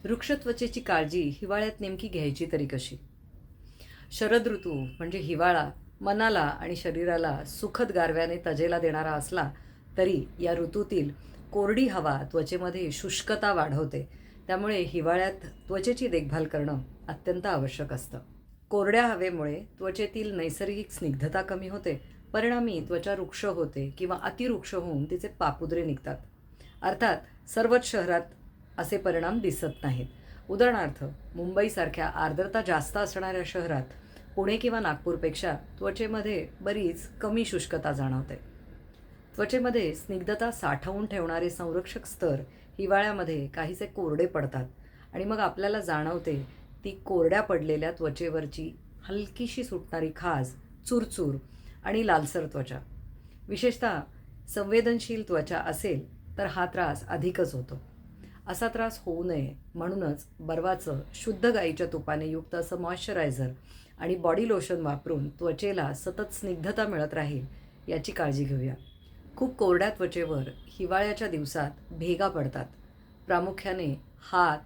वृक्षत्वचेची काळजी हिवाळ्यात नेमकी घ्यायची तरी कशी? शरद ऋतू म्हणजे हिवाळा मनाला आणि शरीराला सुखद गारव्याने तजेला देणारा असला तरी या ऋतूतील कोरडी हवा त्वचेमध्ये शुष्कता वाढवते. त्यामुळे हिवाळ्यात त्वचेची देखभाल करणं अत्यंत आवश्यक असतं. कोरड्या हवेमुळे त्वचेतील नैसर्गिक स्निग्धता कमी होते. परिणामी त्वचा रुक्ष होते किंवा अतिरुक्ष होऊन तिचे पापुद्रे निघतात. अर्थात सर्वच शहरात असे परिणाम दिसत नाहीत. उदाहरणार्थ मुंबईसारख्या आर्द्रता जास्त असणाऱ्या शहरात पुणे किंवा नागपूरपेक्षा त्वचेमध्ये बरीच कमी शुष्कता जाणवते. त्वचेमध्ये स्निग्धता साठवून ठेवणारे संरक्षक स्तर हिवाळ्यामध्ये काहीसे कोरडे पडतात आणि मग आपल्याला जाणवते ती कोरड्या पडलेल्या त्वचेवरची हलकीशी सुटणारी खाज, चुरचूर आणि लालसर त्वचा. विशेषतः संवेदनशील त्वचा असेल तर हा त्रास अधिकच होतो. असा त्रास होऊ नये म्हणूनच बर्वाचं शुद्ध गाईच्या तुपाने युक्त असं मॉइश्चरायझर आणि बॉडी लोशन वापरून त्वचेला सतत स्निग्धता मिळत राहील याची काळजी घेऊया. खूप कोरड्या त्वचेवर हिवाळ्याच्या दिवसात भेगा पडतात. प्रामुख्याने हात,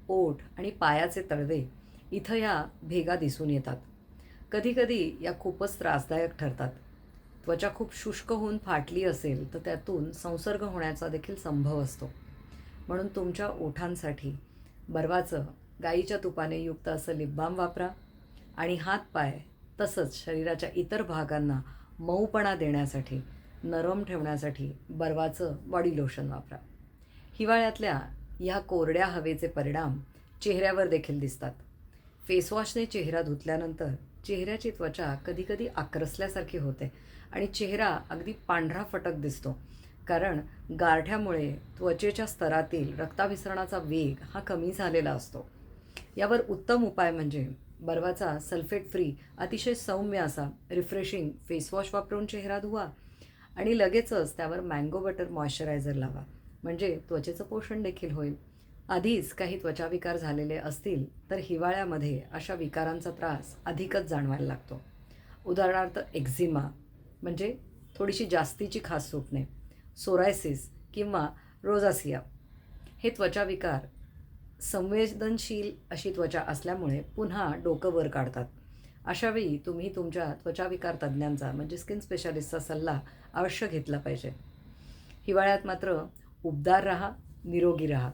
ओठ आणि पायाचे तळवे इथं या भेगा दिसून येतात. कधीकधी या खूपच त्रासदायक ठरतात. त्वचा खूप शुष्क होऊन फाटली असेल तर त्यातून संसर्ग होण्याचा देखील संभव असतो. म्हणून तुमच्या ओठांसाठी बर्वाचं गाईच्या तुपाने युक्त असं लिप बाम वापरा आणि हातपाय तसंच शरीराच्या इतर भागांना मऊपणा देण्यासाठी, नरम ठेवण्यासाठी बर्वाचं बॉडी लोशन वापरा. हिवाळ्यातल्या ह्या कोरड्या हवेचे परिणाम चेहऱ्यावर देखील दिसतात. फेसवॉशने चेहरा धुतल्यानंतर चेहऱ्याची त्वचा कधीकधी आक्रसल्यासारखी होते आणि चेहरा अगदी पांढरा फटक दिसतो. कारण गारठ्यामुळे त्वचेच्या स्तरातील रक्ताभिसरणाचा वेग हा कमी झालेला असतो. यावर उत्तम उपाय म्हणजे बर्वाचा सल्फेट फ्री अतिशय सौम्य असा रिफ्रेशिंग फेसवॉश वापरून चेहरा धुवा आणि लगेचच त्यावर मँगो बटर मॉइश्चरायझर लावा. म्हणजे त्वचेचं पोषण देखील होईल. आधीच काही त्वचाविकार झालेले असतील तर हिवाळ्यामध्ये अशा विकारांचा त्रास अधिकच जाणवायला लागतो. उदाहरणार्थ एक्झिमा म्हणजे थोडीशी जास्तीची खाज सुटणे, सोरायसिस किंवा रोझासिया हे त्वचाविकार संवेदनशील अशी त्वचा असल्यामुळे पुन्हा डोकं वर काढतात. अशावेळी तुम्ही तुमच्या त्वचाविकार तज्ज्ञांचा म्हणजे स्किन स्पेशालिस्टचा सल्ला अवश्य घेतला पाहिजे. हिवाळ्यात मात्र उबदार राहा, निरोगी राहा.